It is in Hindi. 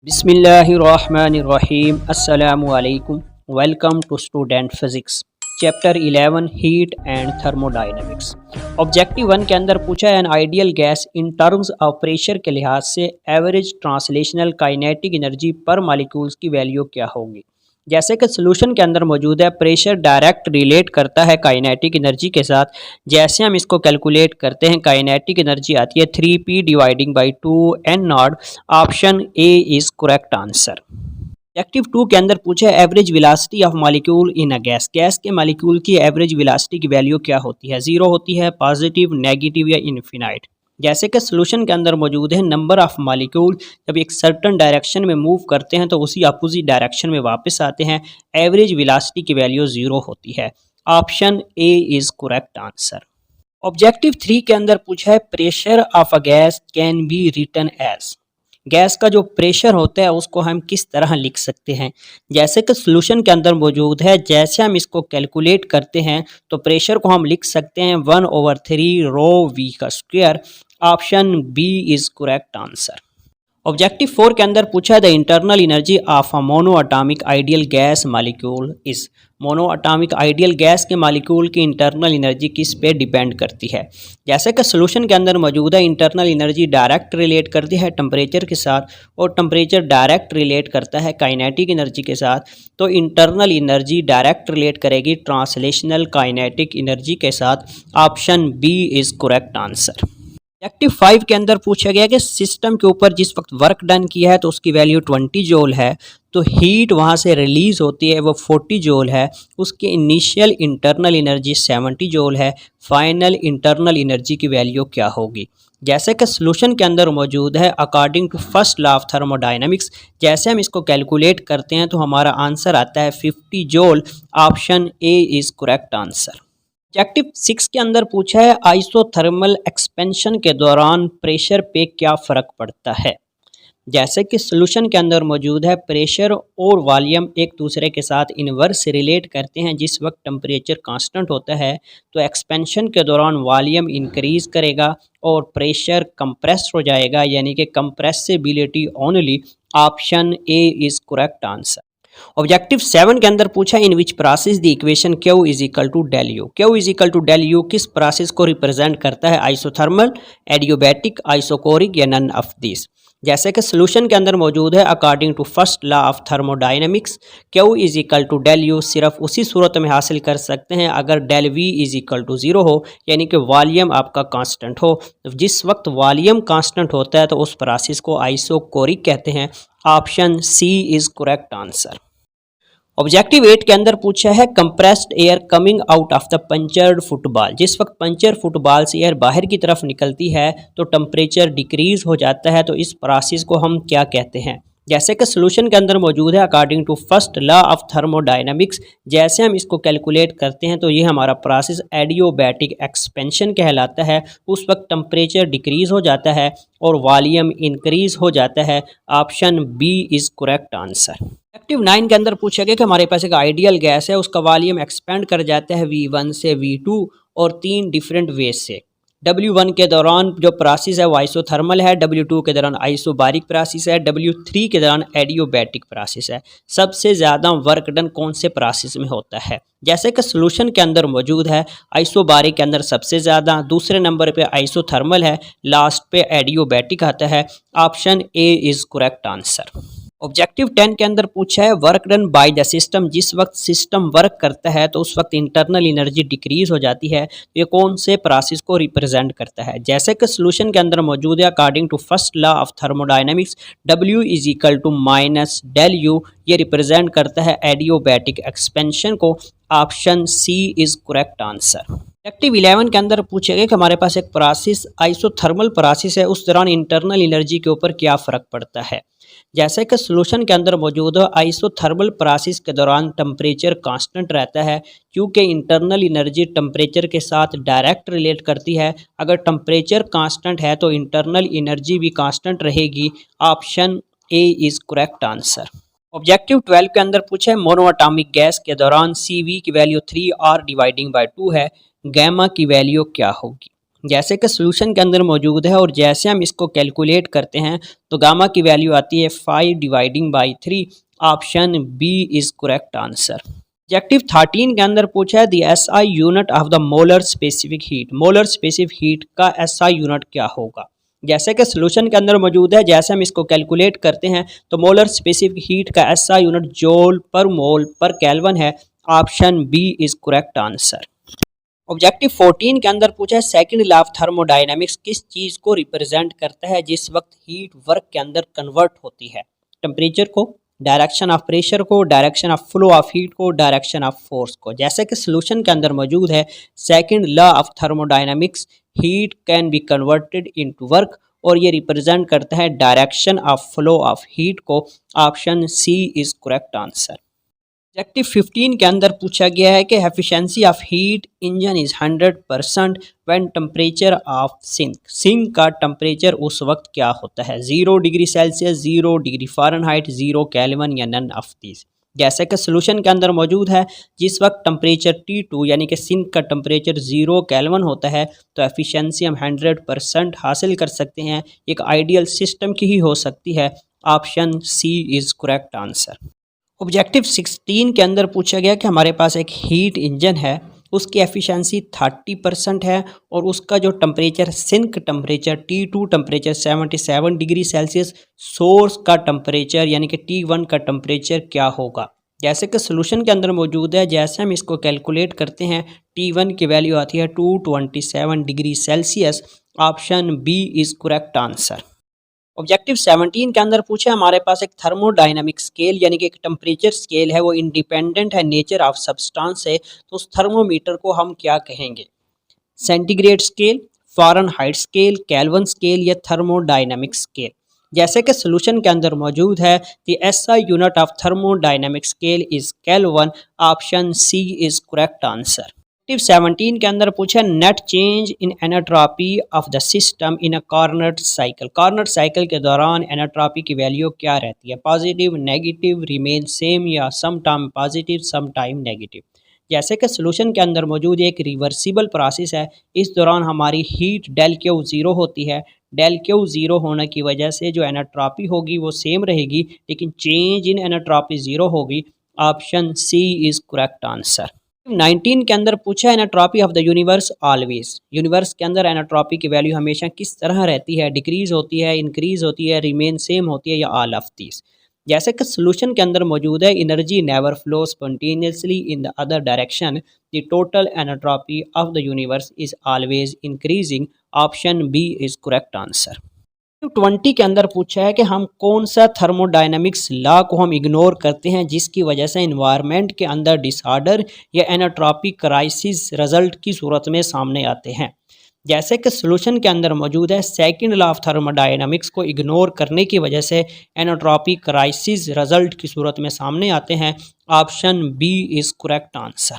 बिस्मिल्लाहिर्रहमानिर्रहीम अस्सलामुअलैकुम। Welcome to student physics chapter 11 heat and thermodynamics. Objective 1 के अंदर पूछा है an ideal gas in terms of pressure के लिहाज से average translational kinetic energy per molecules की वैल्यू क्या होगी। जैसे कि सोल्यूशन के अंदर मौजूद है, प्रेशर डायरेक्ट रिलेट करता है काइनेटिक एनर्जी के साथ। जैसे हम इसको कैलकुलेट करते हैं, काइनेटिक एनर्जी आती है 3p dividing by 2n0। Option A is correct answer. Objective 2 के अंदर पूछा है average velocity of molecule in a gas. Gas के मॉलिक्यूल की एवरेज वेलोसिटी की वैल्यू क्या होती है। जीरो होती है, पॉजिटिव, नेगेटिव या इनफिनाइट। जैसे कि सोल्यूशन के अंदर मौजूद है नंबर ऑफ मॉलिक्यूल जब एक सर्टन डायरेक्शन में मूव करते हैं तो उसी अपोजिट डायरेक्शन में वापस आते हैं, एवरेज वेलोसिटी की वैल्यू जीरो होती है। Option A is correct answer. Objective 3 के अंदर पूछा है pressure of a gas can be written as. Gas का जो प्रेशर होता है उसको हम किस तरह लिख सकते हैं। जैसे कि सोल्यूशन के अंदर मौजूद है, जैसे हम इसको कैलकुलेट करते हैं तो प्रेशर को हम लिख सकते हैं 1/3 रो वी का square. Option B is correct answer. Objective 4 के अंदर पूछा है the internal energy of a mono atomic ideal gas molecule is. Mono atomic ideal gas के मॉलिक्यूल की इंटरनल एनर्जी किस पे डिपेंड करती है। जैसे कि सोल्यूशन के अंदर मौजूद है इंटरनल एनर्जी डायरेक्ट रिलेट करती है टेम्परेचर के साथ और टेम्परेचर डायरेक्ट रिलेट करता है काइनेटिक एनर्जी के साथ। तो इंटरनल एनर्जी डायरेक्ट रिलेट करेगी ट्रांसलेशनल काइनेटिक एनर्जी के साथ। Option B is correct answer. Objective 5 के अंदर पूछा गया कि सिस्टम के ऊपर जिस वक्त वर्क डन किया है तो उसकी वैल्यू 20 जूल है, तो हीट वहाँ से रिलीज होती है वो 40 जूल है। उसकी इनिशियल इंटरनल एनर्जी 70 जूल है। फाइनल इंटरनल एनर्जी की वैल्यू क्या होगी। जैसे कि सोल्यूशन के अंदर मौजूद है according to first law of thermodynamics, जैसे हम इसको कैलकुलेट करते हैं तो हमारा आंसर आता है 50 joule. Option A is correct answer. Objective 6 के अंदर पूछा है आइसोथर्मल एक्सपेंशन के दौरान प्रेशर पे क्या फ़र्क पड़ता है। जैसे कि सोल्यूशन के अंदर मौजूद है प्रेशर और वॉल्यूम एक दूसरे के साथ इनवर्स रिलेट करते हैं। जिस वक्त टेम्परेचर कांस्टेंट होता है तो एक्सपेंशन के दौरान वॉल्यूम इंक्रीज करेगा और प्रेशर कंप्रेस हो जाएगा, यानी कि compressibility only. Option A is correct answer. Objective 7 के अंदर पूछा in which process the equation Q is equal to del U. Q is equal to del U किस प्रोसेस को रिप्रेजेंट करता है। आइसोथर्मल, एडियोबैटिक, आइसोकोरिक या नन ऑफ दिस। जैसे कि सोल्यूशन के अंदर मौजूद है according to first law of thermodynamics, Q is equal to del U सिर्फ उसी सूरत में हासिल कर सकते हैं अगर del v is equal to zero हो, यानी कि वॉल्यूम आपका कांस्टेंट हो। जिस वक्त वॉल्यूम कांस्टेंट होता है तो उस प्रोसेस को आइसोकोरिक कहते हैं। Option C is correct answer. Objective 8 के अंदर पूछा है compressed air coming out of the punctured football. जिस वक्त पंचर फुटबॉल से एयर बाहर की तरफ निकलती है तो टेम्परेचर डिक्रीज हो जाता है, तो इस प्रोसेस को हम क्या कहते हैं। जैसे कि सोल्यूशन के अंदर मौजूद है according to first law of thermodynamics, जैसे हम इसको कैलकुलेट करते हैं तो ये हमारा प्रोसेस एडियोबैटिक एक्सपेंशन कहलाता है। उस वक्त टेम्परेचर डिक्रीज हो जाता है और वॉल्यूम इंक्रीज हो जाता है। Option B is correct answer. Objective 9 के अंदर पूछा गया कि हमारे पास एक आइडियल गैस है, उसका वॉल्यूम एक्सपेंड कर जाता है V1 से V2 और 3 डिफरेंट वेज से। W1 के दौरान जो प्रोसेस है वो आइसोथर्मल है, W2 के दौरान आइसोबारिक प्रोसेस है, W3 के दौरान एडियोबैटिक प्रोसेस है। सबसे ज़्यादा वर्क डन कौन से प्रोसेस में होता है। जैसे कि सोल्यूशन के अंदर मौजूद है आइसोबारिक के अंदर सबसे ज़्यादा, दूसरे नंबर पे आइसोथर्मल है, लास्ट पे एडियोबैटिक आता है। Option A is correct answer. Objective 10 के अंदर पूछा है work done by the system. जिस वक्त सिस्टम वर्क करता है तो उस वक्त इंटरनल एनर्जी डिक्रीज हो जाती है, तो ये कौन से प्रोसेस को रिप्रेजेंट करता है। जैसे कि सोल्यूशन के अंदर मौजूद है according to first law of thermodynamics, W is equal to minus del U, ये रिप्रेजेंट करता है एडियोबैटिक एक्सपेंशन को। Option C is correct answer. Objective 11 के अंदर पूछा गया कि हमारे पास एक प्रोसेस आइसोथर्मल प्रोसेस है, उस दौरान इंटरनल एनर्जी के ऊपर क्या फ़र्क पड़ता है। जैसे कि सोल्यूशन के अंदर मौजूद है आइसोथर्मल प्रोसेस के दौरान टेम्परेचर कांस्टेंट रहता है, क्योंकि इंटरनल एनर्जी टेम्परेचर के साथ डायरेक्ट रिलेट करती है। अगर टेम्परेचर कांस्टेंट है तो इंटरनल एनर्जी भी कांस्टेंट रहेगी। Option A is correct answer. Objective 12 के अंदर पूछा है मोनोअटॉमिक गैस के दौरान CV की वैल्यू 3R डिवाइडिंग बाय 2 है, गैमा की वैल्यू क्या होगी। जैसे कि सोल्यूशन के अंदर मौजूद है और जैसे हम इसको कैलकुलेट करते हैं तो गामा की वैल्यू आती है 5/3। Option B is correct answer. Objective 13 के अंदर पूछा है the SI unit of the molar specific heat. Molar specific heat का एसआई यूनिट क्या होगा। जैसे कि सोल्यूशन के अंदर मौजूद है, जैसे हम इसको कैलकुलेट करते हैं तो मोलर स्पेसिफिक हीट का SI unit joule per mole per kelvin है। Option B is correct answer. Objective 14 के अंदर पूछा है सेकंड लॉ ऑफ थर्मोडायनामिक्स किस चीज़ को रिप्रेजेंट करता है जिस वक्त हीट वर्क के अंदर कन्वर्ट होती है। टेम्परेचर को, डायरेक्शन ऑफ प्रेशर को, direction of flow of heat को, डायरेक्शन ऑफ फोर्स को। जैसे कि सोल्यूशन के अंदर मौजूद है second law of thermodynamics heat can be converted into work और ये रिप्रेजेंट करता है direction of flow of heat को। Option C is correct answer. Objective 15 के अंदर पूछा गया है कि efficiency of heat engine is 100% when temperature of sink. Sink का टेम्परेचर उस वक्त क्या होता है, 0 degree Celsius, 0 degree Fahrenheit, 0 kelvin या नन ऑफ दीज। जैसे कि सोल्यूशन के अंदर मौजूद है जिस वक्त टेम्परेचर T2 यानी कि सिंक का टेम्परेचर 0 केल्विन होता है तो एफिशिएंसी हम 100% हासिल कर सकते हैं। एक आइडियल सिस्टम की ही हो सकती है। Option C is correct answer. Objective 16 के अंदर पूछा गया कि हमारे पास एक हीट इंजन है, उसकी एफिशिएंसी 30% है और उसका जो temperature sink temperature T2 temperature 77 degree Celsius, source का टेम्परेचर यानी कि T1 का टेम्परेचर क्या होगा। जैसे कि सोल्यूशन के अंदर मौजूद है, जैसे हम इसको कैलकुलेट करते हैं T1 की वैल्यू आती है 227 degree Celsius. Option B is correct answer. Objective 17 के अंदर पूछे हमारे पास एक थर्मोडायनामिक स्केल यानी कि एक टेम्परेचर स्केल है, वो इंडिपेंडेंट है नेचर ऑफ सब्सटेंस से, तो उस थर्मोमीटर को हम क्या कहेंगे। Centigrade scale, Fahrenheit scale, Kelvin scale या थर्मोडायनामिक स्केल। जैसे कि सोल्यूशन के अंदर मौजूद है the SI unit of thermodynamic scale is Kelvin. Option C is correct answer. Objective 17 के अंदर पूछा net change in entropy of the system in a Carnot cycle. Carnot cycle के दौरान एनाट्रॉपी की वैल्यू क्या रहती है, पॉजिटिव, नेगेटिव, रिमेन सेम या some time positive some time negative. जैसे कि सोल्यूशन के अंदर मौजूद एक रिवर्सिबल प्रोसेस है, इस दौरान हमारी हीट डेल क्यू 0 होती है। डेल क्यू 0 होने की वजह से जो एनाट्रॉपी होगी वो सेम रहेगी लेकिन चेंज इन एनाट्रॉपी 0 होगी। Option C is correct answer. 19 के अंदर पूछा entropy of the universe always. Universe के अंदर एनाट्रॉपी की वैल्यू हमेशा किस तरह रहती है, डिक्रीज होती है, इंक्रीज होती है, रिमेन सेम होती है या ऑल ऑफ दीज। जैसे कि सोल्यूशन के अंदर मौजूद है energy never flow spontaneously in the other direction, the total entropy of the universe is always increasing. Option B is correct answer. 20 के अंदर पूछा है कि हम कौन सा थर्मोडायनामिक्स लॉ को हम इग्नोर करते हैं जिसकी वजह से इन्वायरमेंट के अंदर डिसऑर्डर या एनाट्रॉपी क्राइसिस रिजल्ट की सूरत में सामने आते हैं। जैसे कि सोल्यूशन के अंदर मौजूद है सेकंड लॉ ऑफ थर्मोडायनामिक्स को इग्नोर करने की वजह से एनाट्रॉपी क्राइसिस रिजल्ट की सूरत में सामने आते हैं। Option B is correct answer.